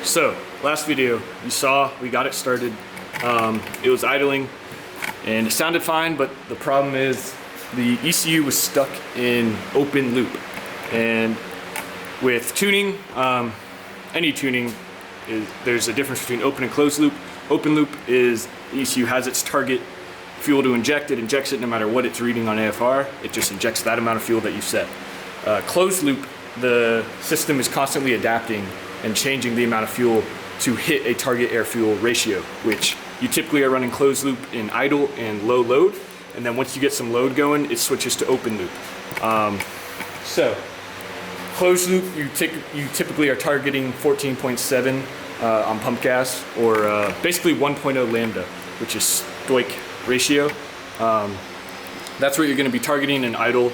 So, last video, you saw we got it started. It was idling and it sounded fine, but the problem is the ECU was stuck in open loop. And with tuning, any tuning, there's a difference between open and closed loop. Open loop is the ECU has its target fuel to inject, it injects it no matter what it's reading on AFR, it just injects that amount of fuel that you set. Closed loop, the system is constantly adapting and changing the amount of fuel to hit a target air fuel ratio, which you typically are running closed loop in idle and low load, and then once you get some load going, it switches to open loop. So closed loop, you typically are targeting 14.7 on pump gas, or basically 1.0 lambda, which is stoic ratio. That's what you're going to be targeting in idle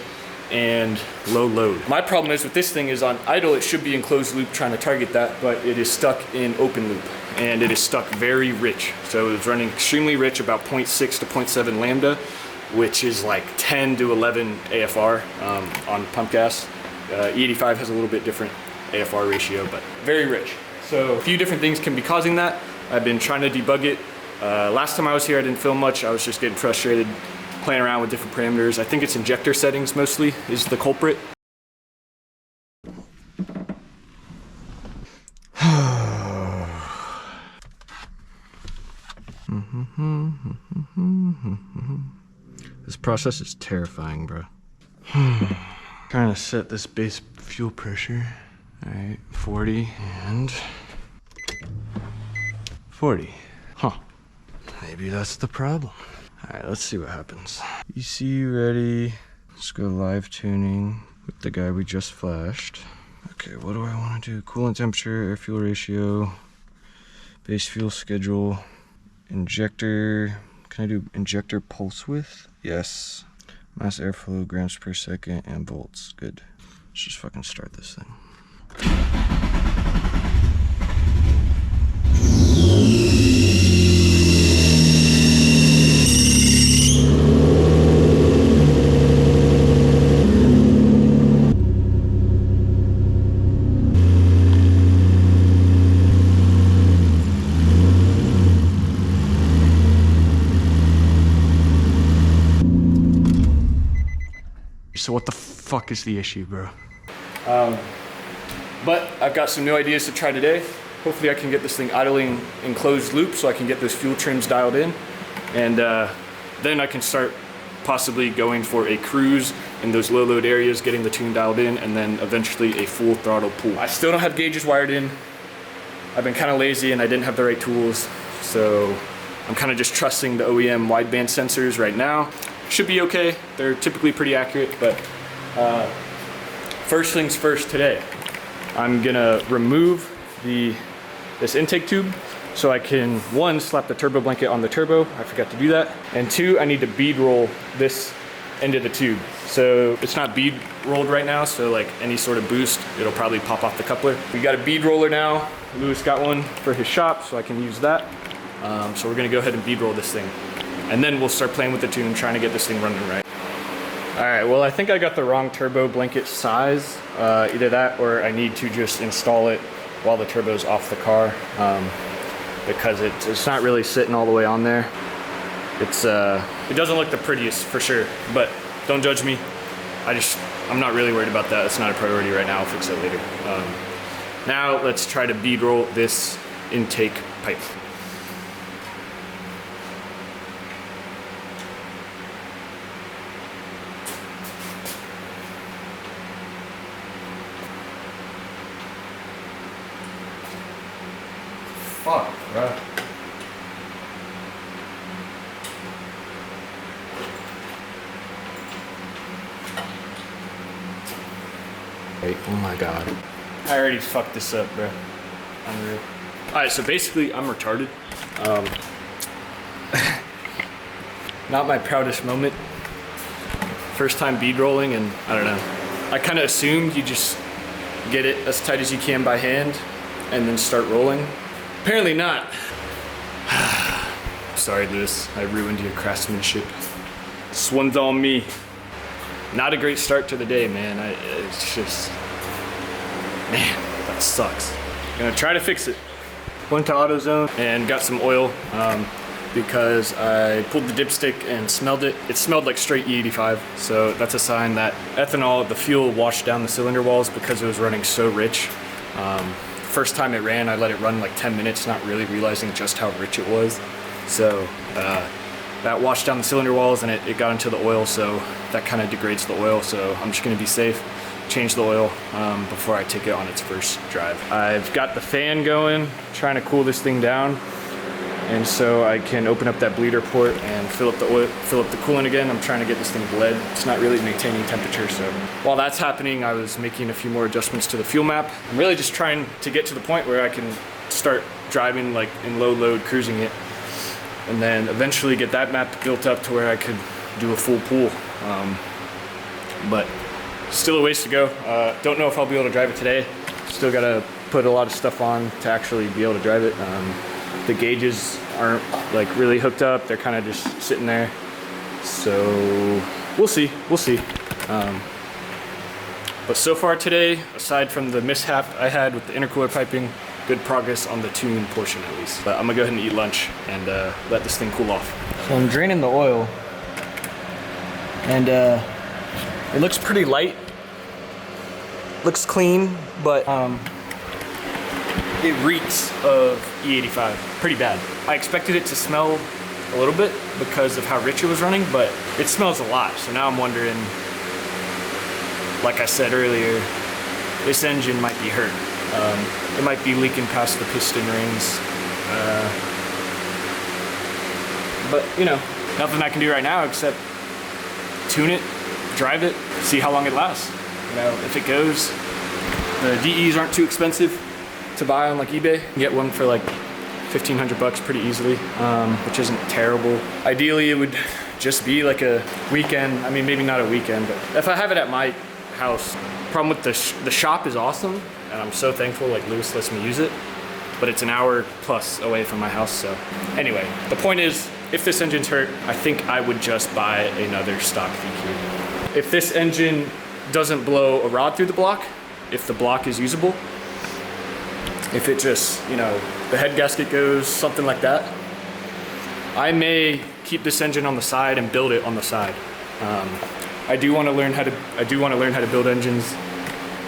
and low load. My problem is with this thing is on idle it should be in closed loop trying to target that, but it is stuck in open loop and it is stuck very rich. So it's running extremely rich, about 0.6 to 0.7 lambda, which is like 10 to 11 AFR on pump gas. E85 has a little bit different AFR ratio, but very rich. So a few different things can be causing that. I've been trying to debug it. Last time I was here I didn't film much. I was just getting frustrated playing around with different parameters. I think it's injector settings mostly is the culprit. This process is terrifying, bro. Trying to set this base fuel pressure. All right, 40 and 40. Huh. Maybe that's the problem. All right, let's see what happens. ECU ready. Let's go live tuning with the guy we just flashed. Okay, what do I want to do? Coolant temperature, air fuel ratio, base fuel schedule, injector. Can I do injector pulse width? Yes. Mass airflow, grams per second, and volts. Good. Let's just fucking start this thing. So what the fuck is the issue, bro? But I've got some new ideas to try today. Hopefully I can get this thing idling in closed loop so I can get those fuel trims dialed in. And then I can start possibly going for a cruise in those low load areas, getting the tune dialed in, and then eventually a full throttle pull. I still don't have gauges wired in. I've been kind of lazy and I didn't have the right tools. So I'm kind of just trusting the OEM wideband sensors right now. Should be okay. They're typically pretty accurate, but first things first today, I'm gonna remove this intake tube so I can, one, slap the turbo blanket on the turbo. I forgot to do that. And two, I need to bead roll this end of the tube. So it's not bead rolled right now, so like any sort of boost, it'll probably pop off the coupler. We got a bead roller now. Lewis got one for his shop, so I can use that. So we're gonna go ahead and bead roll this thing. And then we'll start playing with the tune, trying to get this thing running right. All right, well, I think I got the wrong turbo blanket size. Either that or I need to just install it while the turbo's off the car, because it's not really sitting all the way on there. It doesn't look the prettiest for sure, but don't judge me. I'm not really worried about that. It's not a priority right now. I'll fix it later. Now let's try to bead roll this intake pipe. Fuck, bro. Wait, oh my god. I already fucked this up, bro. Unreal. Alright, so basically, I'm retarded. Not my proudest moment. First time bead rolling, and I don't know. I kind of assumed you just get it as tight as you can by hand and then start rolling. Apparently not. Sorry, Lewis. I ruined your craftsmanship. This one's on me. Not a great start to the day, man. It's just, man, that sucks. Gonna try to fix it. Went to AutoZone and got some oil because I pulled the dipstick and smelled it. It smelled like straight E85, so that's a sign that ethanol, the fuel, washed down the cylinder walls because it was running so rich. First time it ran, I let it run like 10 minutes, not really realizing just how rich it was. So that washed down the cylinder walls and it got into the oil, so that kind of degrades the oil. So I'm just gonna be safe, change the oil before I take it on its first drive. I've got the fan going, trying to cool this thing down. And so I can open up that bleeder port and fill up the oil, fill up the coolant again. I'm trying to get this thing bled. It's not really maintaining temperature, so while that's happening, I was making a few more adjustments to the fuel map. I'm really just trying to get to the point where I can start driving like in low load, cruising it, and then eventually get that map built up to where I could do a full pool. But still a ways to go. Don't know if I'll be able to drive it today. Still gotta put a lot of stuff on to actually be able to drive it. The gauges aren't like really hooked up. They're kind of just sitting there. So we'll see. But so far today, aside from the mishap I had with the intercooler piping, good progress on the tune portion at least. But I'm gonna go ahead and eat lunch and let this thing cool off. So I'm draining the oil and it looks pretty light. Looks clean, but it reeks of E85 pretty bad. I expected it to smell a little bit because of how rich it was running, but it smells a lot. So now I'm wondering, like I said earlier, this engine might be hurt. It might be leaking past the piston rings. But you know, nothing I can do right now except tune it, drive it, see how long it lasts. You know, if it goes, the DEs aren't too expensive to buy on like eBay. You can get one for like 1,500 bucks pretty easily, which isn't terrible. Ideally, it would just be like a weekend. I mean, maybe not a weekend, but if I have it at my house. Problem with the shop is awesome, and I'm so thankful like Lewis lets me use it, but it's an hour plus away from my house. So anyway, the point is, if this engine's hurt, I think I would just buy another stock VQ. If this engine doesn't blow a rod through the block, if the block is usable, if it just, you know, the head gasket goes, something like that, I may keep this engine on the side and build it on the side. I do want to learn how to build engines.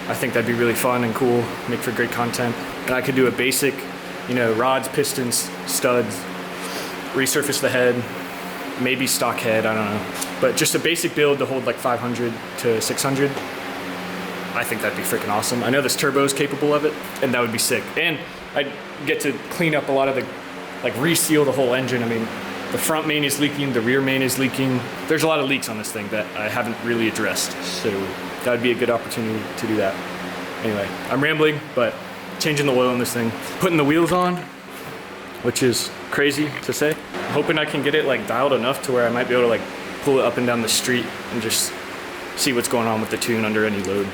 I think that'd be really fun and cool, make for great content. And I could do a basic, you know, rods, pistons, studs, resurface the head, maybe stock head, I don't know. But just a basic build to hold like 500 to 600. I think that'd be freaking awesome. I know this turbo is capable of it, and that would be sick. And I'd get to clean up a lot of the, like reseal the whole engine. I mean, the front main is leaking, the rear main is leaking. There's a lot of leaks on this thing that I haven't really addressed. So that would be a good opportunity to do that. Anyway, I'm rambling, but changing the oil on this thing, putting the wheels on, which is crazy to say. I'm hoping I can get it like dialed enough to where I might be able to like pull it up and down the street and just see what's going on with the tune under any load.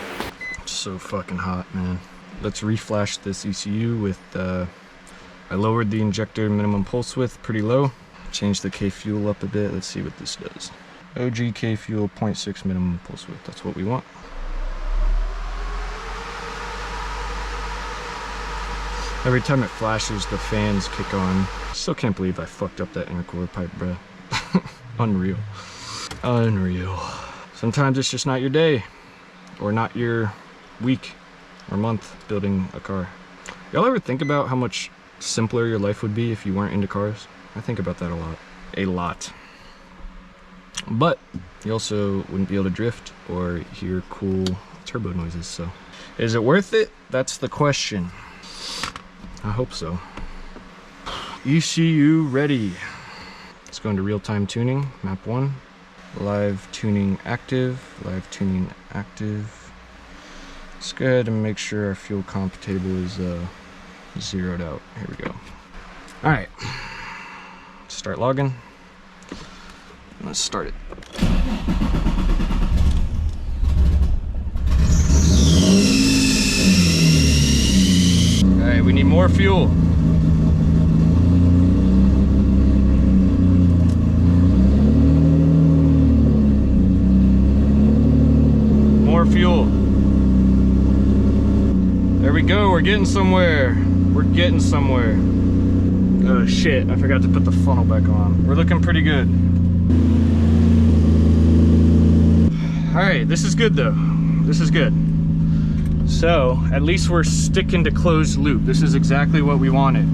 It's so fucking hot, man. Let's reflash this ECU with, I lowered the injector minimum pulse width pretty low. Change the K fuel up a bit. Let's see what this does. OG K fuel 0.6 minimum pulse width. That's what we want. Every time it flashes, the fans kick on. Still can't believe I fucked up that intercooler pipe, bruh. Unreal. Unreal. Sometimes it's just not your day, or not your week or month building a car. Y'all ever think about how much simpler your life would be if you weren't into cars? I think about that a lot. A lot. But you also wouldn't be able to drift or hear cool turbo noises, so. Is it worth it? That's the question. I hope so. ECU ready. Let's go into real-time tuning, map 1. Live tuning active, live tuning active. Let's go ahead and make sure our fuel comp table is zeroed out. Here we go. All right, start logging. Let's start it. All right, we need more fuel. More fuel. There we go, we're getting somewhere. We're getting somewhere. Oh shit, I forgot to put the funnel back on. We're looking pretty good. All right, this is good though. This is good. So at least we're sticking to closed loop. This is exactly what we wanted.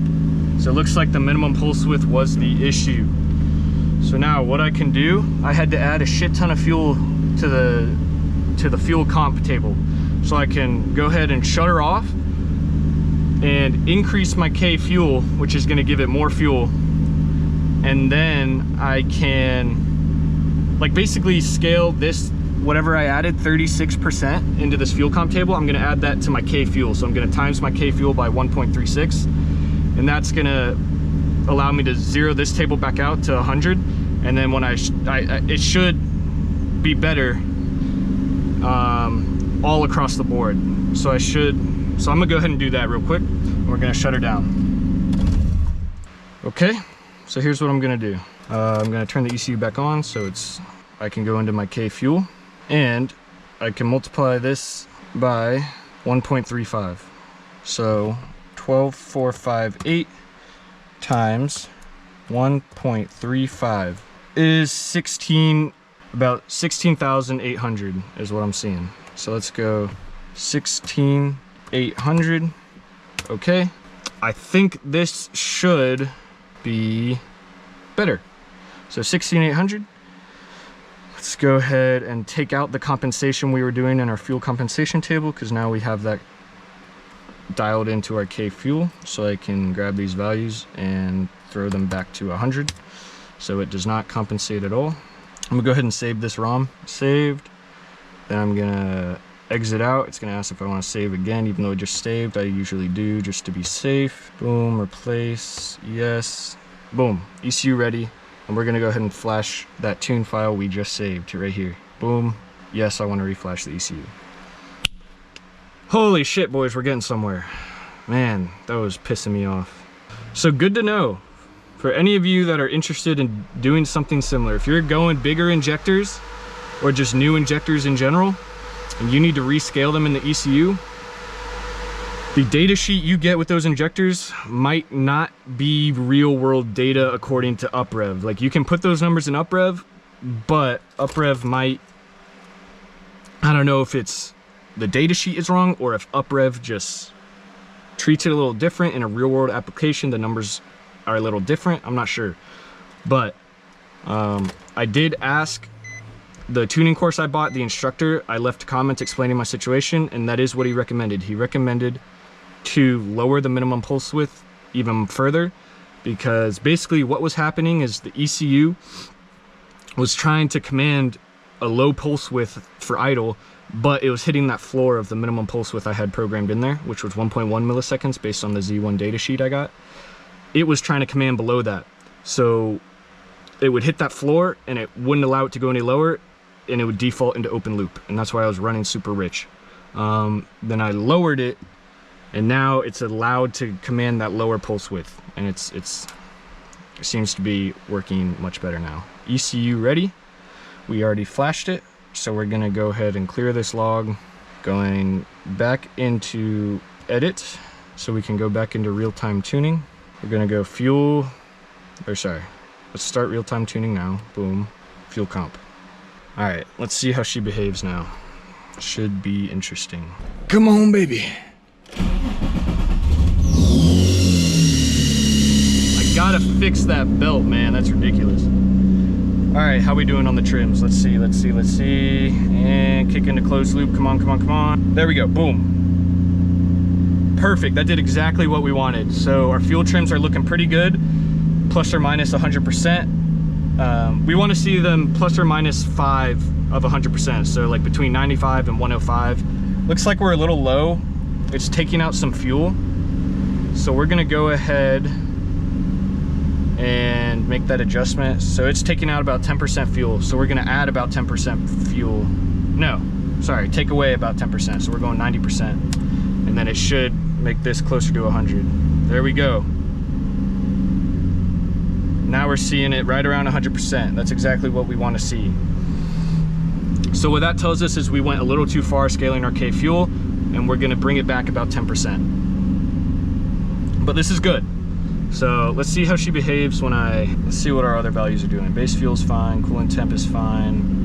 So it looks like the minimum pulse width was the issue. So now what I can do, I had to add a shit ton of fuel to the fuel comp table. So I can go ahead and shut her off and increase my K fuel, which is gonna give it more fuel. And then I can like basically scale this, whatever I added, 36% into this fuel comp table, I'm gonna add that to my K fuel. So I'm gonna times my K fuel by 1.36, and that's gonna allow me to zero this table back out to 100. And then when it should be better all across the board. So I'm gonna go ahead and do that real quick. And we're gonna shut her down. Okay, so here's what I'm gonna do. I'm gonna turn the ECU back on so I can go into my K fuel, and I can multiply this by 1.35. So 12,458 times 1.35 is about 16,800 is what I'm seeing. So let's go 16,800. Okay, I think this should be better. So 16,800. Let's go ahead and take out the compensation we were doing in our fuel compensation table, because now we have that dialed into our K fuel. So I can grab these values and throw them back to 100. So it does not compensate at all. I'm gonna go ahead and save this ROM. Saved. Then I'm gonna exit out. It's gonna ask if I want to save again, even though it just saved. I usually do just to be safe. Boom, replace, yes. Boom, ECU ready. And we're gonna go ahead and flash that tune file we just saved right here. Boom, yes, I want to reflash the ECU. Holy shit, boys, we're getting somewhere. Man, that was pissing me off. So good to know. For any of you that are interested in doing something similar, if you're going bigger injectors or just new injectors in general, and you need to rescale them in the ECU, the data sheet you get with those injectors might not be real world data according to UpRev. Like, you can put those numbers in UpRev, but UpRev might, I don't know if it's the data sheet is wrong or if UpRev just treats it a little different. In a real world application, the numbers are a little different. I'm not sure, but I did ask the tuning course I bought, the instructor. I left a comment explaining my situation, and that is what he recommended. He recommended to lower the minimum pulse width even further, because basically what was happening is the ECU was trying to command a low pulse width for idle, but it was hitting that floor of the minimum pulse width I had programmed in there, which was 1.1 milliseconds based on the Z1 datasheet I got. It was trying to command below that. So it would hit that floor and it wouldn't allow it to go any lower, and it would default into open loop. And that's why I was running super rich. Then I lowered it, and now it's allowed to command that lower pulse width. And it seems to be working much better now. ECU ready. We already flashed it. So we're gonna go ahead and clear this log, going back into edit so we can go back into real-time tuning. We're gonna go fuel, let's start real-time tuning now. Boom, fuel comp. All right, let's see how she behaves now. Should be interesting. Come on, baby. I gotta fix that belt, man, that's ridiculous. All right, how we doing on the trims? Let's see. And kick into closed loop, come on. There we go, boom. Perfect, that did exactly what we wanted. So our fuel trims are looking pretty good, plus or minus 100%. We wanna see them plus or minus 5 of 100%. So like between 95 and 105. Looks like we're a little low. It's taking out some fuel. So we're gonna go ahead and make that adjustment. So it's taking out about 10% fuel. So we're gonna add about 10% fuel. No, sorry, take away about 10%. So we're going 90%. And then it should make this closer to 100. There we go. Now we're seeing it right around 100%. That's exactly what we want to see. So what that tells us is we went a little too far scaling our K fuel, and we're gonna bring it back about 10%. But this is good. So let's see how she behaves when let's see what our other values are doing. Base fuel's fine, coolant temp is fine.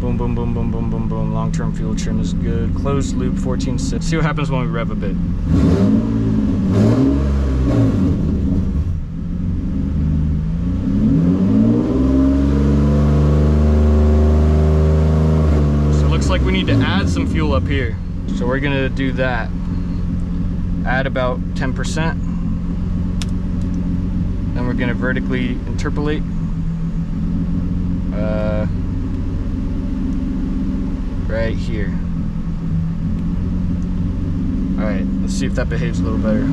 Boom, boom, boom, boom, boom, boom, boom. Long-term fuel trim is good. Closed loop 14.6. See what happens when we rev a bit. So it looks like we need to add some fuel up here. So we're gonna do that. Add about 10%. Then we're gonna vertically interpolate. Right here. All right, let's see if that behaves a little better.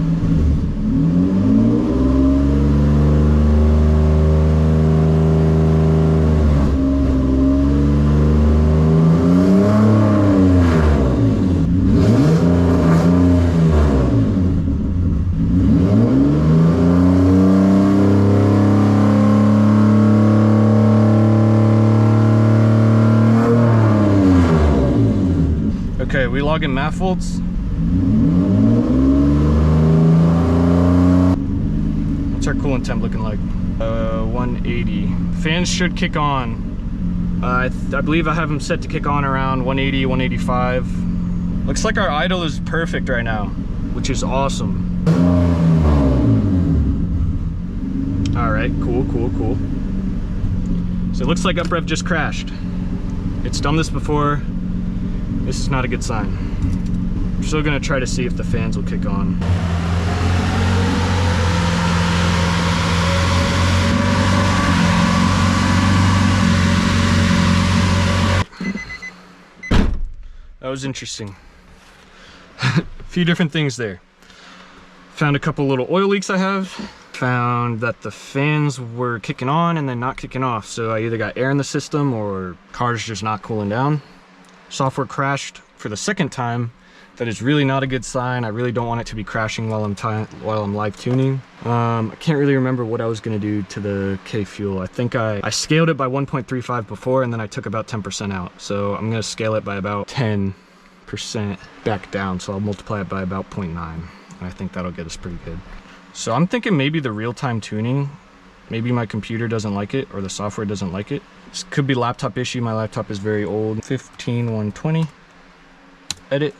Okay, we log in MAF volts. What's our coolant temp looking like? 180. Fans should kick on. I believe I have them set to kick on around 180, 185. Looks like our idle is perfect right now, which is awesome. All right, cool, cool, cool. So it looks like uprev just crashed. It's done this before. This is not a good sign. I'm still gonna try to see if the fans will kick on. That was interesting. A few different things there. Found a couple little oil leaks I have. Found that the fans were kicking on and then not kicking off. So I either got air in the system or car's just not cooling down. Software crashed for the second time. That is really not a good sign. I really don't want it to be crashing while I'm live tuning. I can't really remember what I was gonna do to the K fuel. I think I scaled it by 1.35 before, and then I took about 10% out. So I'm gonna scale it by about 10% back down. So I'll multiply it by about 0.9. And I think that'll get us pretty good. So I'm thinking maybe the real-time tuning, maybe my computer doesn't like it or the software doesn't like it. This could be laptop issue. My laptop is very old. 15120. Edit.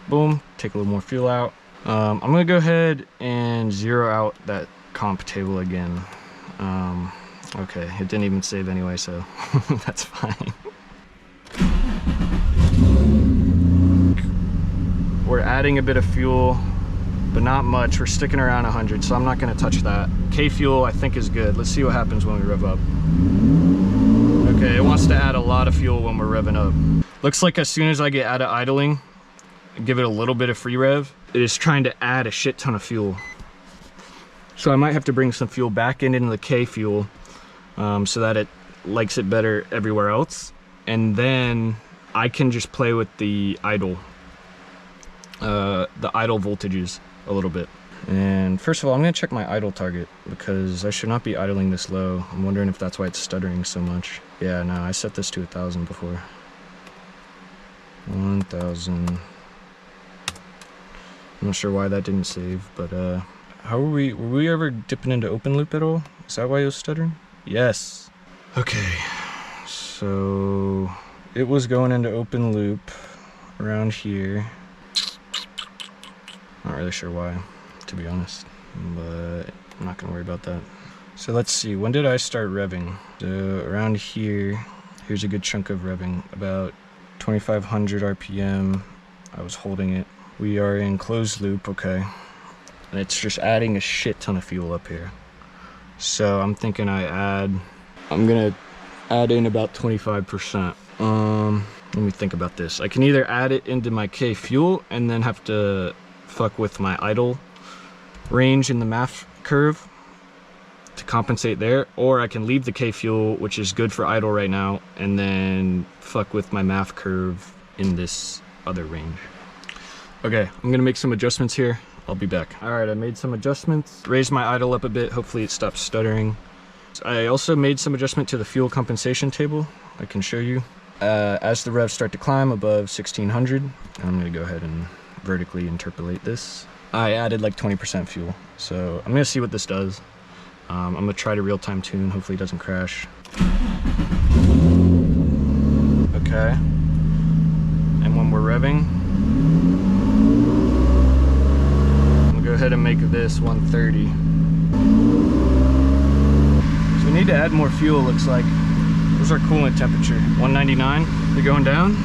Boom. Take a little more fuel out. I'm gonna go ahead and zero out that comp table again. Okay, it didn't even save anyway, so that's fine. We're adding a bit of fuel, but not much. We're sticking around 100, so I'm not gonna touch that. K fuel I think is good. Let's see what happens when we rev up. Okay, it wants to add a lot of fuel when we're revving up. Looks like as soon as I get out of idling, give it a little bit of free rev, it is trying to add a shit ton of fuel. So I might have to bring some fuel back into the K fuel so that it likes it better everywhere else. And then I can just play with the idle voltages a little bit. And first of all, I'm gonna check my idle target because I should not be idling this low. I'm wondering if that's why it's stuttering so much. Yeah, no, I set this to 1,000 before. 1,000. I'm not sure why that didn't save, but were we ever dipping into open loop at all? Is that why it was stuttering? Yes. Okay, so it was going into open loop around here. Not really sure why, to be honest, but I'm not gonna worry about that. So let's see, when did I start revving? So around here, here's a good chunk of revving, about 2,500 RPM. I was holding it. We are in closed loop, okay. And it's just adding a shit ton of fuel up here. So I'm thinking I'm gonna add in about 25%. Let me think about this. I can either add it into my K fuel and then have to fuck with my idle range in the MAF curve to compensate there, or I can leave the K fuel, which is good for idle right now, and then fuck with my MAF curve in this other range. Okay, I'm gonna make some adjustments here. I'll be back. All right, I made some adjustments. Raised my idle up a bit. Hopefully it stops stuttering. I also made some adjustment to the fuel compensation table. I can show you. As the revs start to climb above 1,600, I'm gonna go ahead and vertically interpolate this. I added like 20% fuel. So I'm gonna see what this does. I'm gonna try to real-time tune, hopefully it doesn't crash. Okay. And when we're revving, I'm gonna go ahead and make this 130. So we need to add more fuel, looks like. Where's our coolant temperature? 199? Are we going down?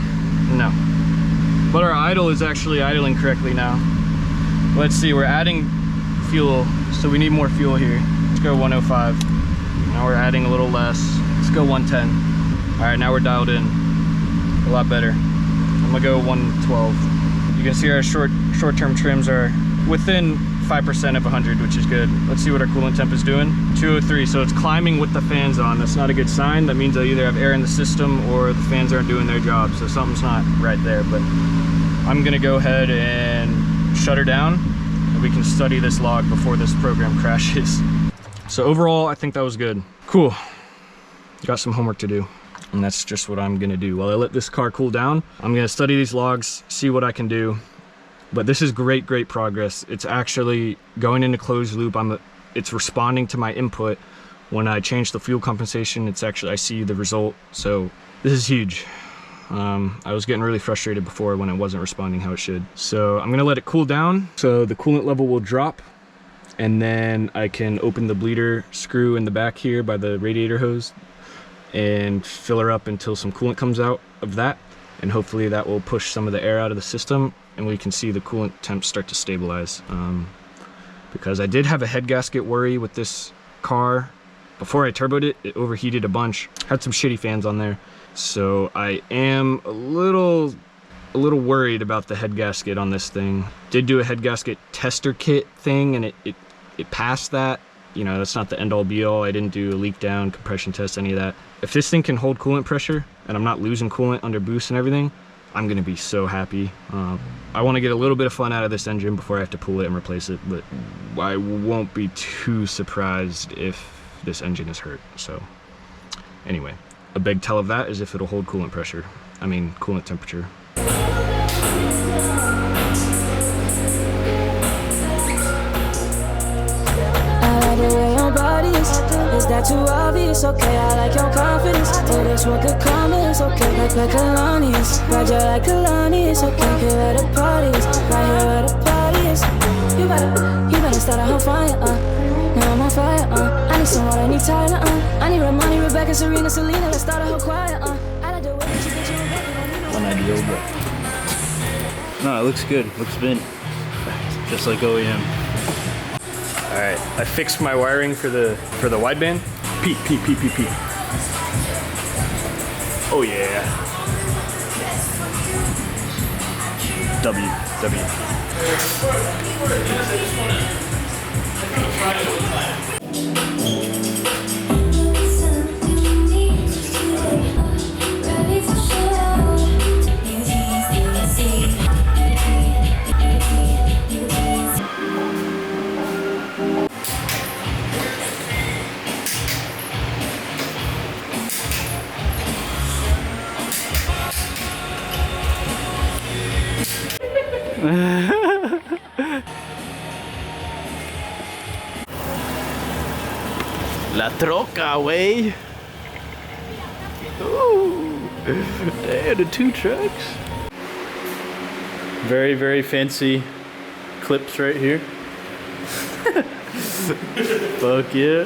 No. But our idle is actually idling correctly now. Let's see, we're adding fuel, so we need more fuel here. Let's go 105. Now we're adding a little less. Let's go 110. All right, now we're dialed in. A lot better. I'm gonna go 112. You can see our short-term trims are within 5% of 100, which is good. Let's see what our coolant temp is doing. 203, so it's climbing with the fans on. That's not a good sign. That means I either have air in the system or the fans aren't doing their job, so something's not right there. But I'm gonna go ahead and shut her down, and we can study this log before this program crashes. So overall, I think that was good. Cool. Got some homework to do, and that's just what I'm gonna do. While I let this car cool down, I'm gonna study these logs, see what I can do. But this is great progress. It's actually going into closed loop. It's responding to my input. When I change the fuel compensation, I see the result. So this is huge. I was getting really frustrated before when it wasn't responding how it should. So I'm gonna let it cool down so the coolant level will drop, and then I can open the bleeder screw in the back here by the radiator hose and fill her up until some coolant comes out of that. And hopefully that will push some of the air out of the system, and we can see the coolant temps start to stabilize. Because I did have a head gasket worry with this car. Before I turboed it, it overheated a bunch. Had some shitty fans on there. So I am a little worried about the head gasket on this thing. Did do a head gasket tester kit thing, and it passed that. You know, that's not the end all be all. I didn't do a leak down, compression test, any of that. If this thing can hold coolant pressure and I'm not losing coolant under boost and everything, I'm gonna be so happy. I wanna get a little bit of fun out of this engine before I have to pull it and replace it, but I won't be too surprised if this engine is hurt. So anyway, a big tell of that is if it'll hold coolant pressure. I mean, coolant temperature. Is that too obvious? Okay, I like your confidence. Oh, that's what good karma is. Okay, like Kalani's. Roger like Kalani's. Okay, here at the parties. Right here at the parties. You better start a whole fire, now I'm on fire, I need some water, I need Tyler, I need Ramani, Rebecca, Serena, Selena. Let's start a whole choir, I like the way that you get your Rebecca. Unideal, but no, it looks good. Looks mint, just like OEM. All right, I fixed my wiring for the wideband. P. Oh yeah. W. La troca, wey. Ooh, damn, the two trucks. Very, very fancy clips right here. Fuck yeah.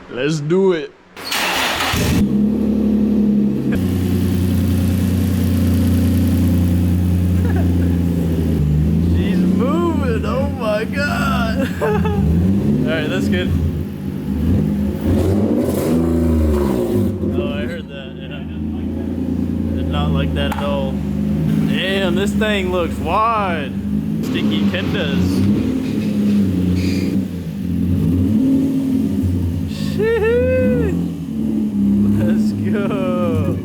Let's do it. She's moving, oh my god. Alright, that's good. Oh, I heard that, and I did not like that at all. Damn, this thing looks wide. Sticky Kendas. Let's go.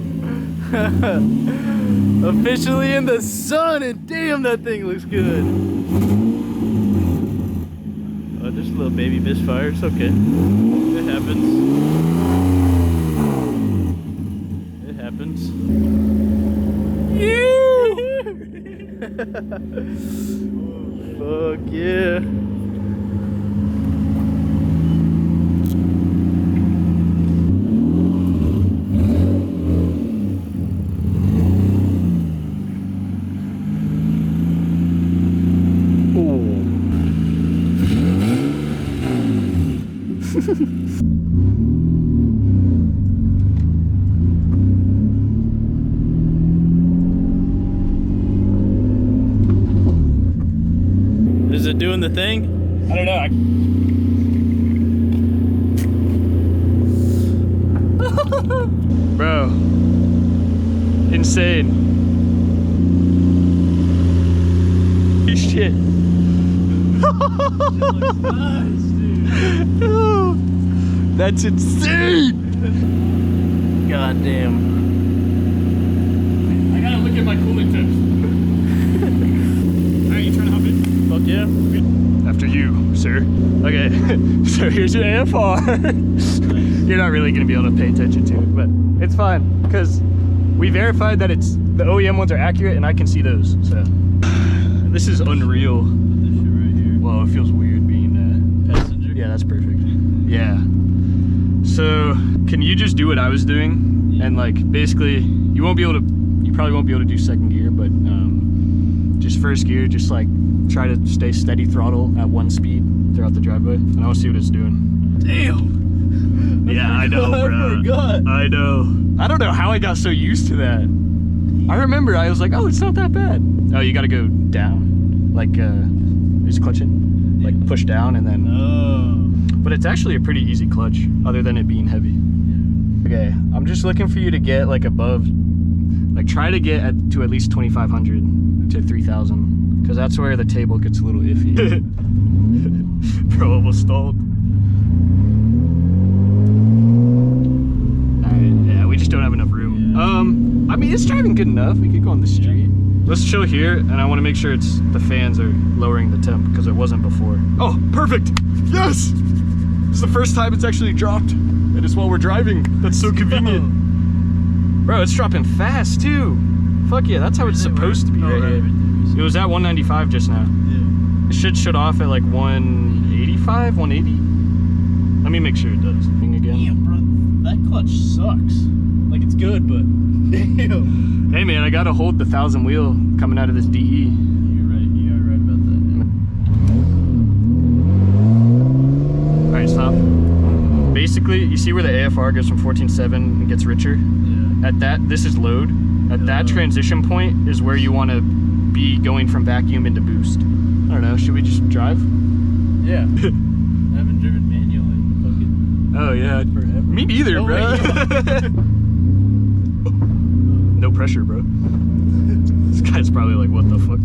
Officially in the sun, and damn, that thing looks good. just a little baby misfire. It's okay. It happens. It happens. Fuck yeah. Is it doing the thing? I don't know. Bro, insane. Shit. Nice, dude. Oh, that's insane. God damn. I gotta look at my cooling temps. Alright, you trying to hop in? Fuck yeah. After you, sir. Okay, so here's your AFR. You're not really gonna be able to pay attention to it, but it's fine because we verified that it's the OEM ones are accurate, and I can see those. So this is unreal. Put this shit right here. Well, it feels weird being Passenger. yeah, that's perfect. Yeah. So can you just do what I was doing, and like basically you probably won't be able to do second gear, but just first gear, just like try to stay steady throttle at 1 speed throughout the driveway, and I want to see what it's doing. Damn. Yeah, I know, bro. I forgot. I know. I don't know how I got so used to that. I remember I was like, oh, it's not that bad. Oh, you gotta go down. Like, just clutching. Like, push down and then... Oh. But it's actually a pretty easy clutch, other than it being heavy. Okay, I'm just looking for you to get, like, above... Like, try to get to at least 2,500 to 3,000. Because that's where the table gets a little iffy. Bro, almost stalled. Yeah, we just don't have enough room. I mean, it's driving good enough. We could go on the street. Let's chill here, and I want to make sure the fans are lowering the temp because it wasn't before. Oh, perfect! Yes! It's the first time it's actually dropped, and it's while we're driving. That's so convenient. Bro, it's dropping fast too. Fuck yeah, that's how it's supposed to be right here. It was at 195 just now. Yeah. It should shut off at like 185, 180. Let me make sure it does. Again. Damn, bro. That clutch sucks. Like, it's good, but damn. Hey man, I gotta hold the 1,000 wheel coming out of this DE. You're right. You are right about that. Alright, stop. Basically, you see where the AFR goes from 14.7 and gets richer? Yeah. At that, this is load. At that transition point is where you want to be going from vacuum into boost. I don't know, should we just drive? Yeah. I haven't driven manual in fucking Oh yeah, forever. me neither, No bro. No pressure, bro. This guy's probably like, what the fuck?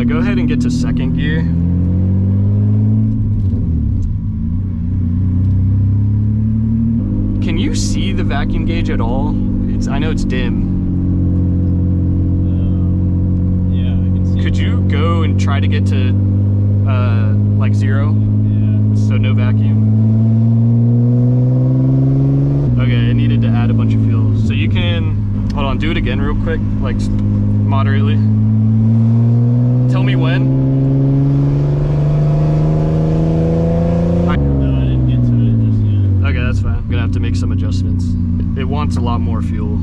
Go ahead and get to second gear. Can you see the vacuum gauge at all? I know it's dim. Yeah, I can see. Could you go and try to get to like 0? Yeah. So no vacuum. Okay, I needed to add a bunch of fuel. So you can, hold on, do it again real quick, like moderately. Tell me when. No, I didn't get to it just yet. Okay, that's fine. I'm gonna have to make some adjustments. It wants a lot more fuel.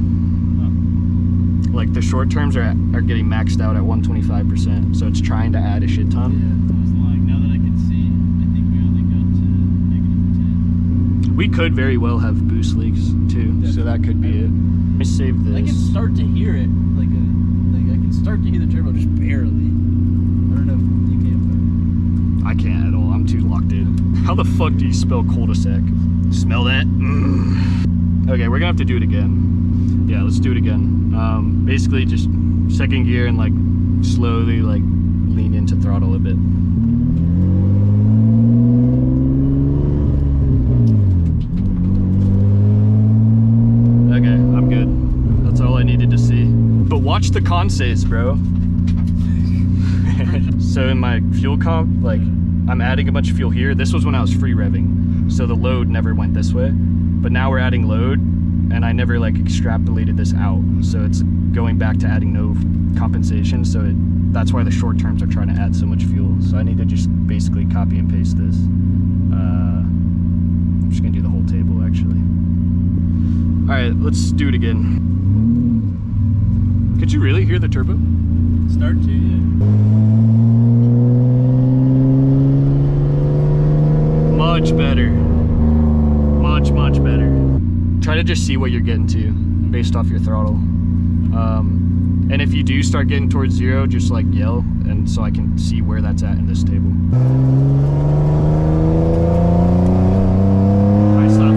Like the short terms are getting maxed out at 125%, so it's trying to add a shit ton. Yeah, I was lying. Now that I can see, I think we only got to -10. We could very well have boost leaks too, so that could be it. Let me save this. I can start to hear it, like I can start to hear the turbo just barely. I don't know if you can. I can't at all. I'm too locked in. How the fuck do you spell cul-de-sac? Smell that? Okay, we're gonna have to do it again. Yeah, let's do it again. Basically just second gear and like slowly like lean into throttle a bit. Okay, I'm good. That's all I needed to see. But watch the consays, bro. So in my fuel comp, like I'm adding a bunch of fuel here. This was when I was free revving, so the load never went this way. But now we're adding load, and I never like extrapolated this out. So it's going back to adding no compensation. So that's why the short terms are trying to add so much fuel. So I need to just basically copy and paste this. I'm just gonna do the whole table actually. All right, let's do it again. Could you really hear the turbo? Start to, yeah. Much better. Much better. Try to just see what you're getting to based off your throttle. And if you do start getting towards zero, just like yell, and so I can see where that's at in this table. All right, stop.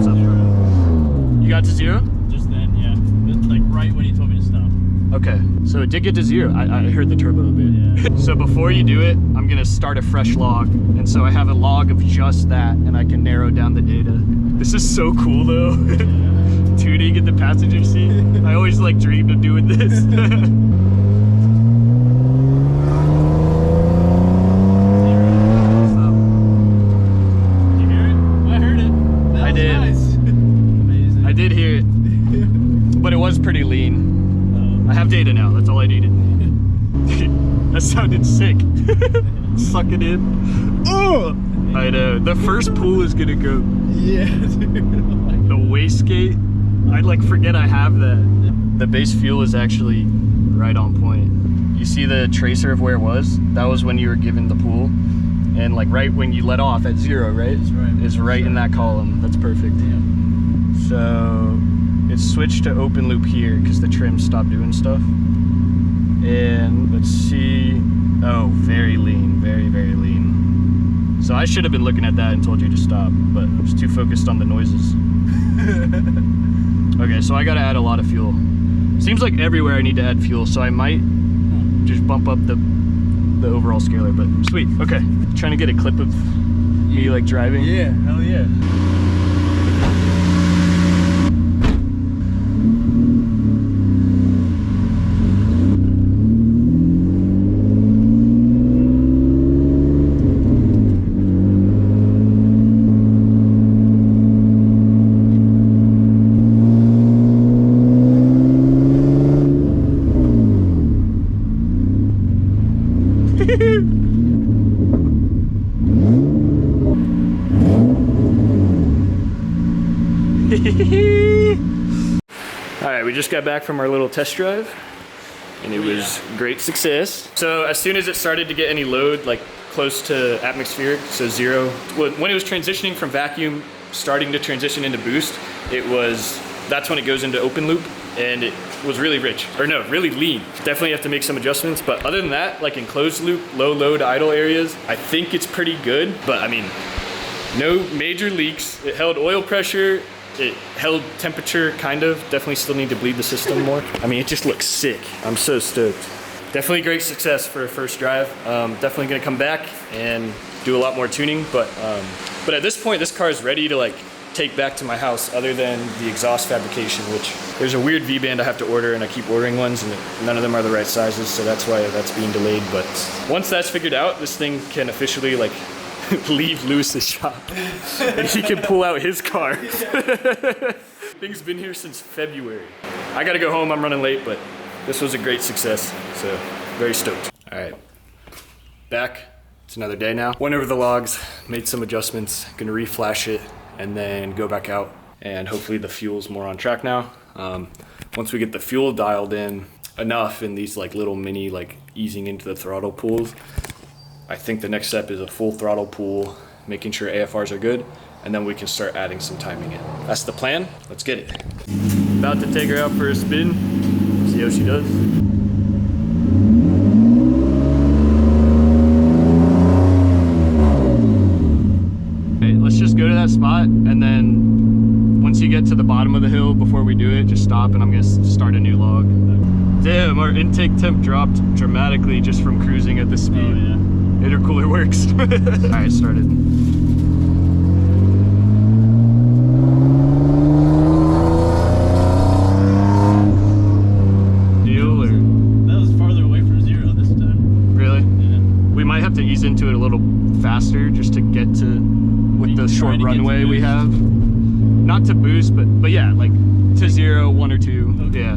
You got to zero? Just then, yeah. Just like right when you told me to stop. Okay, so it did get to zero. I heard the turbo a bit. Yeah. So before you do it, I'm gonna start a fresh log. And so I have a log of just that, and I can narrow down the data. This is so cool though. Tuning in the passenger seat. I always like dreamed of doing this. Did you hear it? I heard it. That I was did. Nice. Amazing. I did hear it, but it was pretty lean. I have data now, that's all I needed. That sounded sick. Suck it in. Oh! I know, the first pull is gonna go. Yeah, dude. The wastegate, I'd like forget I have that. The base fuel is actually right on point. You see the tracer of where it was? That was when you were given the pool. And like right when you let off at zero, right? It's right in that column. That's perfect. Yeah. So it's switched to open loop here because the trim stopped doing stuff. And let's see. Oh, very lean, very lean. So I should have been looking at that and told you to stop, but I was too focused on the noises. Okay, so I gotta add a lot of fuel. Seems like everywhere I need to add fuel, so I might just bump up the overall scalar, but sweet, okay. Trying to get a clip of me like driving. Yeah, hell yeah. All right, we just got back from our little test drive and it was great success. So as soon as it started to get any load, like close to atmospheric, so zero, when it was transitioning from vacuum, starting to transition into boost, that's when it goes into open loop, and it was really rich, or no, really lean. Definitely have to make some adjustments, but other than that, like in closed loop, low load idle areas, I think it's pretty good, but I mean, no major leaks. It held oil pressure, it held temperature, kind of. Definitely still need to bleed the system more. I mean, it just looks sick. I'm so stoked. Definitely great success for a first drive. Definitely gonna come back and do a lot more tuning, but at this point, this car is ready to like take back to my house, other than the exhaust fabrication, which there's a weird V-band I have to order, and I keep ordering ones, and none of them are the right sizes, so that's why that's being delayed. But once that's figured out, this thing can officially like leave Lewis's shop and he can pull out his car. Thing's been here since February. I gotta go home, I'm running late, but this was a great success, so very stoked. All right, back. It's another day now. Went over the logs, made some adjustments, gonna reflash it and then go back out, and hopefully the fuel's more on track now. Once we get the fuel dialed in enough in these like little mini like easing into the throttle pools, I think the next step is a full throttle pool, making sure AFRs are good, and then we can start adding some timing in. That's the plan. Let's get it. About to take her out for a spin, see how she does. Okay, let's just go to that spot, and then once you get to the bottom of the hill, before we do it, just stop, and I'm gonna start a new log. Damn, our intake temp dropped dramatically just from cruising at this speed. Oh, yeah. Intercooler works. All right, started. Deal or? That was farther away from zero this time. Really? Yeah. We might have to ease into it a little faster just to get to, with the short runway we have. Not to boost, but yeah, like to 0, 1 or 2, okay, yeah.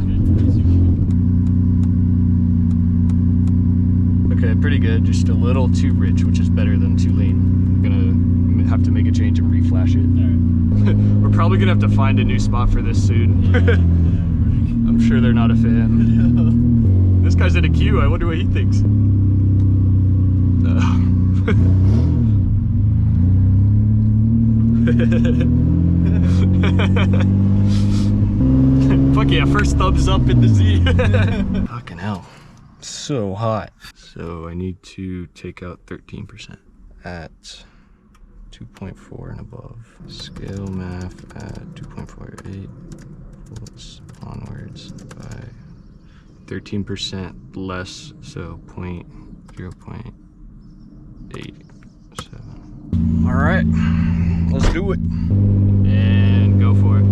Okay, pretty good, just a little too rich, which is better than too lean. I'm gonna have to make a change and reflash it. All right. We're probably gonna have to find a new spot for this soon. Yeah. I'm sure they're not a fan. This guy's at a queue, I wonder what he thinks. Fuck yeah, first thumbs up in the Z. Fucking hell, so hot. So I need to take out 13% at 2.4 and above. Scale math at 2.48 volts onwards by 13% less, so 0.87. All right, let's do it. And go for it.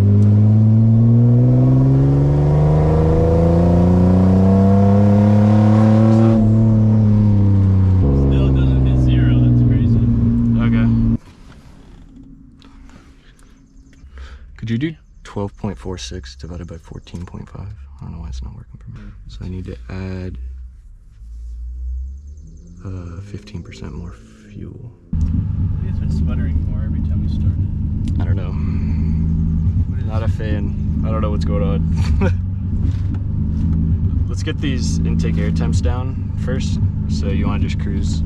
Still doesn't hit 0, that's crazy. Okay. Could you do 12.46 divided by 14.5? I don't know why it's not working for me. So I need to add 15% more fuel. I think it's been sputtering more every time we started. I don't know. Not a fan. I don't know what's going on. Let's get these intake air temps down first. So you want to just cruise.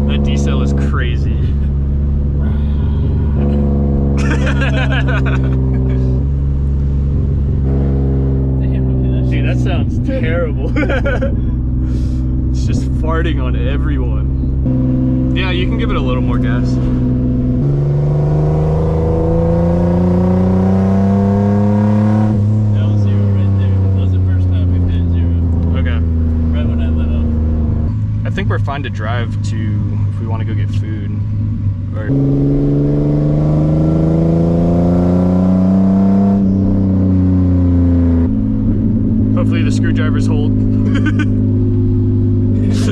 That decel is crazy. Dude, that sounds terrible. It's just farting on everyone. Yeah, you can give it a little more gas. That was 0 right there. That was the first time we've hit 0. Okay. Right when I let up. I think we're fine to drive to if we want to go get food. Or hopefully the screwdrivers hold.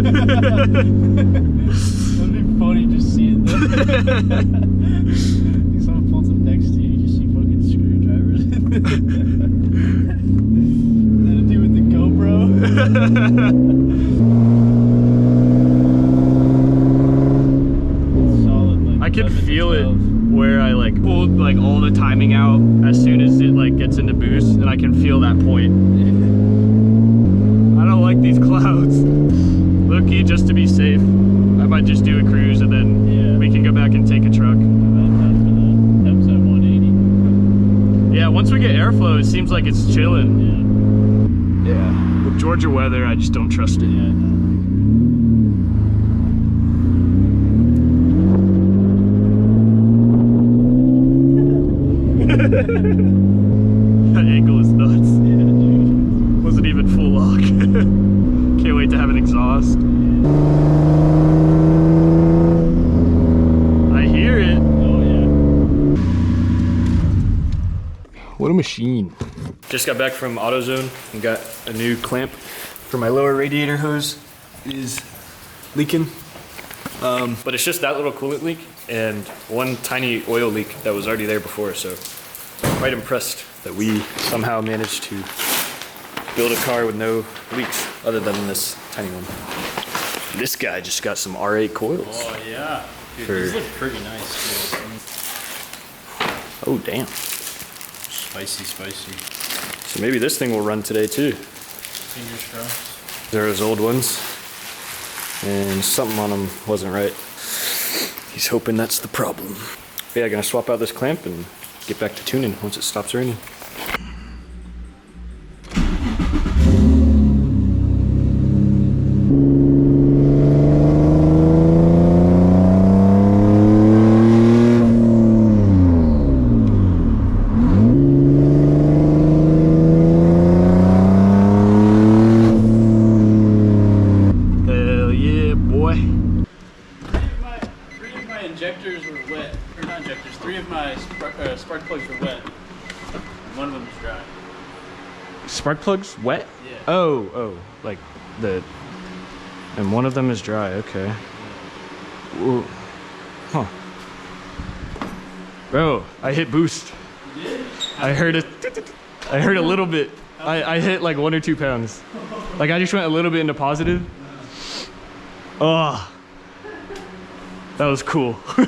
That'd be funny just seeing that. Someone pulls up next to you, you just see fucking screwdrivers. Did it do with the GoPro? Solid, like, I can 11 to feel it 12. where I like pulled like all the timing out as soon as it like gets into boost, and I can feel that point. I don't like these clouds. Low-key, just to be safe, I might just do a cruise and then we can go back and take a truck. Yeah, once we get airflow, it seems like it's chilling. Yeah. With Georgia weather, I just don't trust it. That angle is nuts. Yeah, dude. Wasn't even full lock. Can't wait to have an exhaust. I hear it. Oh yeah. What a machine. Just got back from AutoZone and got a new clamp for my lower radiator hose. It is leaking. But it's just that little coolant leak and one tiny oil leak that was already there before, so I'm quite impressed that we somehow managed to build a car with no leaks other than this tiny one. This guy just got some R8 coils. Oh yeah. Dude, these look pretty nice too. Oh damn. Spicy, spicy. So maybe this thing will run today too. Fingers crossed. They're his old ones, and something on them wasn't right. He's hoping that's the problem. But yeah, gonna swap out this clamp and get back to tuning once it stops raining. Hell yeah, boy. Three of my injectors were wet. Or not injectors, 3 of my spark plugs were wet. And one of them was dry. Spark plugs wet? Yeah. Oh, like the, and one of them is dry, okay. Ooh. Huh. Bro, I hit boost. You did? I heard it. I heard a little bit. I hit like 1 or 2 pounds. Like I just went a little bit into positive. Oh, that was cool. All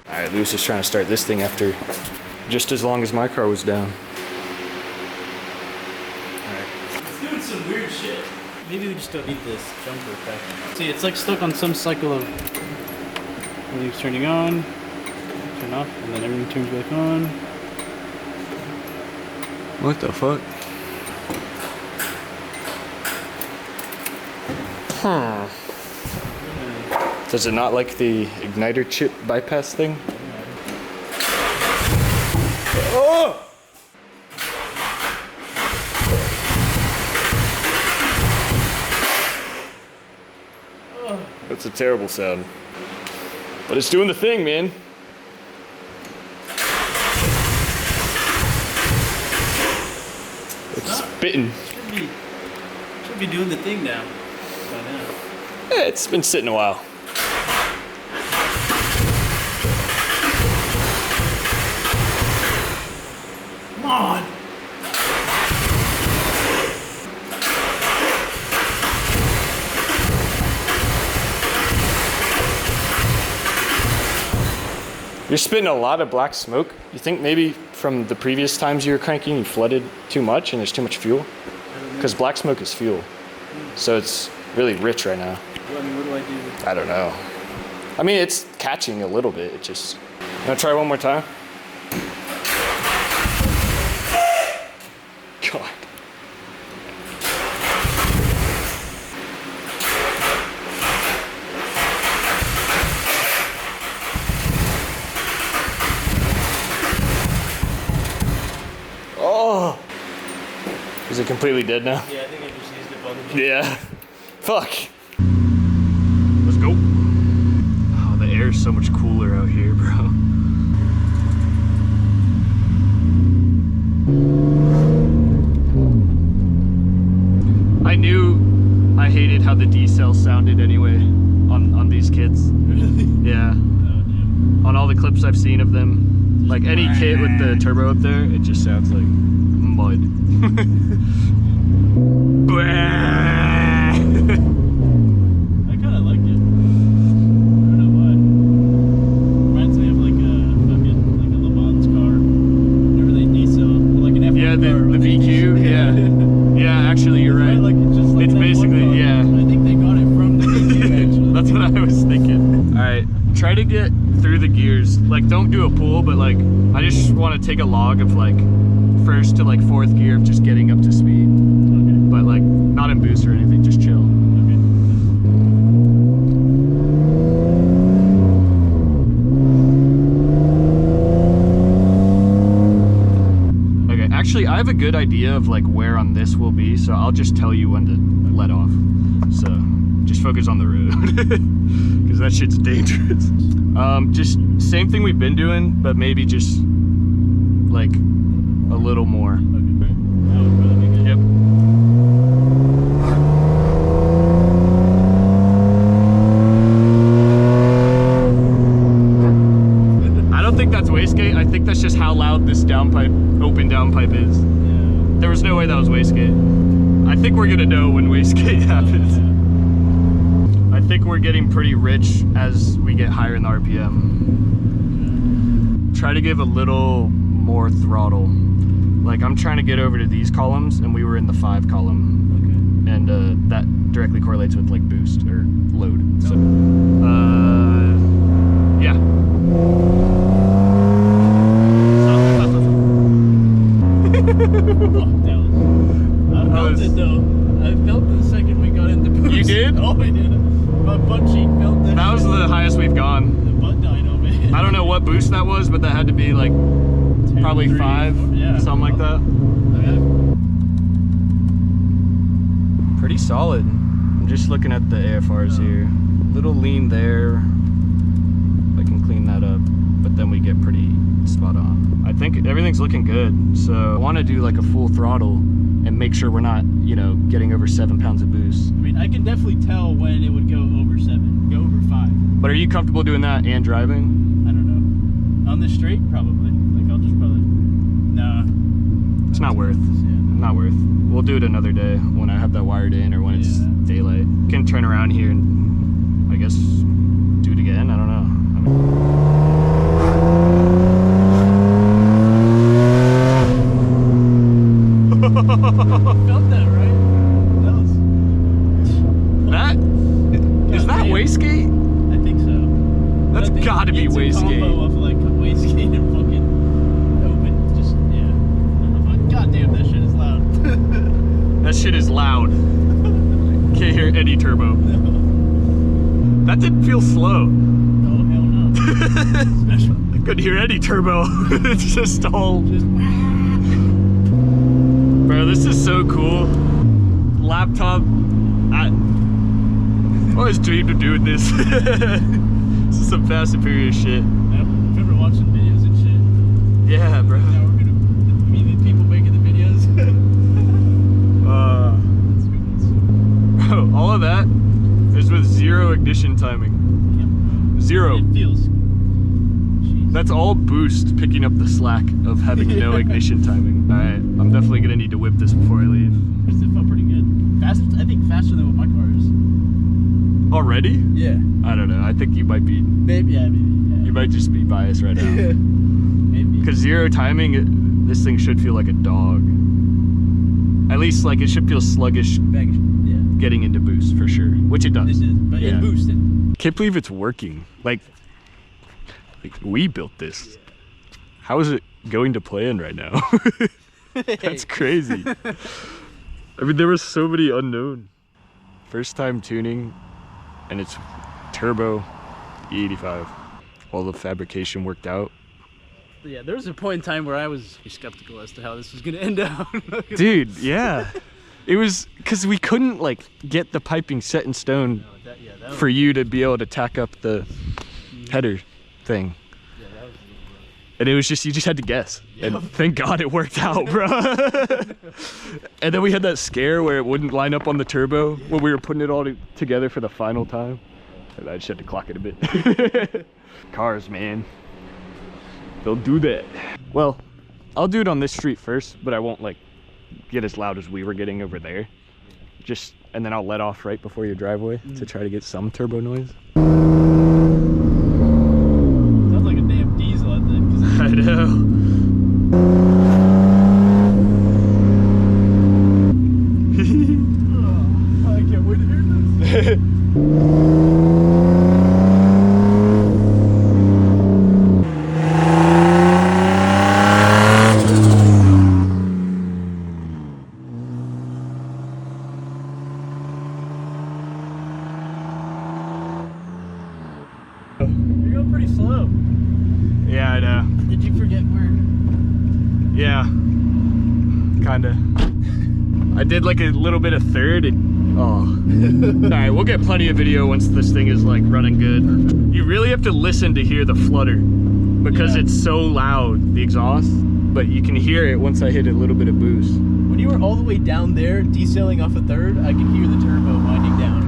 right, Lewis is trying to start this thing after just as long as my car was down. It's doing some weird shit. Maybe we just don't need this jumper effect. See, it's like stuck on some cycle of everything's turning on, turn off, and then everything turns back on. What the fuck? Huh. Does it not like the igniter chip bypass thing? Oh! That's a terrible sound. But it's doing the thing, man. It's spitting. Should be doing the thing now. By now. Yeah, it's been sitting a while. Come on! You're spitting a lot of black smoke. You think maybe from the previous times you were cranking, you flooded too much and there's too much fuel? Because black smoke is fuel. So it's really rich right now. Well, I mean, what do I do? I don't know. I mean, it's catching a little bit. It just... Wanna try one more time? God. Oh! Is it completely dead now? Yeah, I think I just used it by the Yeah. Fuck. Let's go. Oh, the air is so much cooler out here, bro. I knew I hated how the D-cell sounded anyway on these kids. Really? Yeah. Oh, damn. On all the clips I've seen of them, like any kit with the turbo up there, it just sounds like mud. I kind of like it. I don't know why. Reminds me of like a Le Mans car. Whenever they diesel, like an F1 Yeah, the car. VQ, yeah. Yeah, actually you're right. Like it's just like It's that basically, one car. yeah. I think they got it from the VQ actually. That's what I was thinking. Alright, try to get through the gears. Like, don't do a pull, but like, I just want to take a log of like, first to like 4th gear of just getting up to speed. Okay. But like, not in boost or anything, just chill. Okay, actually, I have a good idea of like where on this will be, so I'll just tell you when to let off. So, just focus on the road, because that shit's dangerous. Just same thing we've been doing, but maybe just like a little more. Okay, great. That would probably be good. Yep. I don't think that's wastegate. I think that's just how loud this downpipe, open downpipe is. Yeah. There was no way that was wastegate. I think we're gonna know when wastegate happens. I think we're getting pretty rich as we get higher in the RPM. Try to give a little more throttle. Like I'm trying to get over to these columns and we were in the 5 column. Okay. And that directly correlates with like boost or load. So, yeah. I felt it though. I felt the second we got into boost. You did? Oh, I did. My butt cheek felt that. That was the highest we've gone. The butt dyno, man. I don't know what boost that was, but that had to be like 2, probably 3, 5, 4, yeah. something like that. Pretty solid. I'm just looking at the AFRs here. Little lean there. I can clean that up, but then we get pretty spot on. I think everything's looking good, so I want to do like a full throttle and make sure we're not, you know, getting over 7 pounds of boost. I mean, I can definitely tell when it would go over 7, go over 5. But are you comfortable doing that and driving? I don't know. On the straight, probably. Like, I'll just probably... Nah. It's not worth. Not worth. We'll do it another day when I have that wired in or when it's daylight. You can turn around here and, I guess, do it again. I don't know. Felt that, right? That is that wastegate? I think so. That's gotta be wastegate. It's a combo of like wastegate and fucking open. Just goddamn, that shit is loud. That shit is loud. Can't hear any turbo. No. That didn't feel slow. Oh hell no. Special. I couldn't hear any turbo. It's just all. Bro, this is so cool. Laptop. I always dreamed of doing this. This is some Fast and Furious shit. Remember watching videos and shit? Yeah, bro. Now we're gonna meet the people making the videos. That's good. Bro, all of that is with 0 ignition timing. Yep. 0. It feels. Jeez. That's all boost picking up the slack of having no ignition timing. All right, I'm definitely gonna need to whip this before I leave. It felt pretty good. Fast, I think faster than what my car is. Already? Yeah. I don't know. I think you might be. Maybe, yeah, maybe. Yeah. You might just be biased right now. Maybe. Because 0 timing, this thing should feel like a dog. At least, like, it should feel sluggish Yeah. getting into boost for sure, which it does. It is, but Yeah. in boost. Can't believe it's working. Like we built this. How is it going to plan right now? That's crazy. I mean, there were so many unknown. First time tuning, and it's turbo E85. All the fabrication worked out. Yeah, there was a point in time where I was skeptical as to how this was gonna end out. Dude, yeah. It was because we couldn't like get the piping set in stone for you to be able to tack up the header thing. Yeah, that was And it was just, you just had to guess. Yep. And thank God it worked out, bro. And then we had that scare where it wouldn't line up on the turbo when we were putting it all together for the final time. And I just had to clock it a bit. Cars, man. They'll do that. Well, I'll do it on this street first, but I won't like get as loud as we were getting over there. Just, and then I'll let off right before your driveway to try to get some turbo noise. Sounds like a damn diesel, I think. I know. Oh, I can't wait to hear this. You're going pretty slow. Yeah, I know. Did you forget where? Yeah, kinda. I did like a little bit of third and, oh. Alright, we'll get plenty of video once this thing is like running good. You really have to listen to hear the flutter because it's so loud, the exhaust, but you can hear it once I hit a little bit of boost. When you were all the way down there, desailing off a third, I could hear the turbo winding down.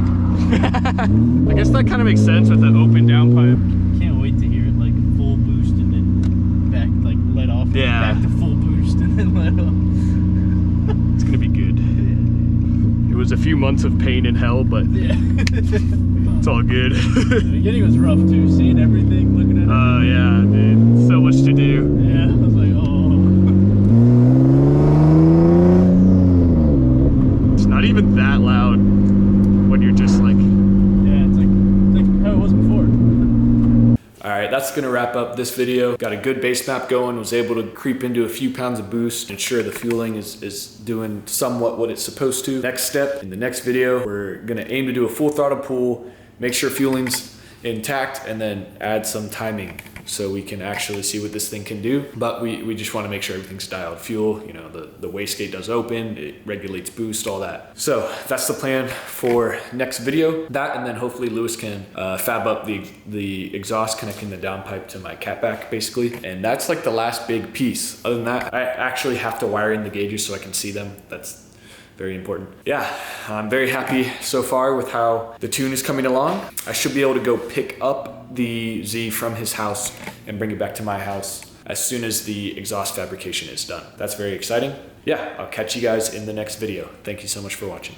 I guess that kind of makes sense with the open downpipe. Can't wait to hear it like full boost and then back, like let off. Yeah. Back to full boost and then let off. It's gonna be good. It was a few months of pain and hell, but Yeah. it's all good. The beginning was rough too, seeing everything, looking at it. Oh yeah, dude. So much to do. Yeah, I was like, oh. It's not even that loud when you're just like... Yeah, it's like how it was before. All right, that's gonna wrap up this video. Got a good base map going, was able to creep into a few pounds of boost, ensure the fueling is doing somewhat what it's supposed to. Next step, in the next video, we're gonna aim to do a full throttle pull, make sure fueling's intact, and then add some timing so we can actually see what this thing can do. But we just want to make sure everything's dialed. Fuel, you know, the wastegate does open, it regulates boost, all that. So that's the plan for next video. That, and then hopefully Lewis can fab up the exhaust connecting the downpipe to my catback basically. And that's like the last big piece. Other than that, I actually have to wire in the gauges so I can see them. That's very important. Yeah, I'm very happy so far with how the tune is coming along. I should be able to go pick up the Z from his house and bring it back to my house as soon as the exhaust fabrication is done. That's very exciting. Yeah, I'll catch you guys in the next video. Thank you so much for watching.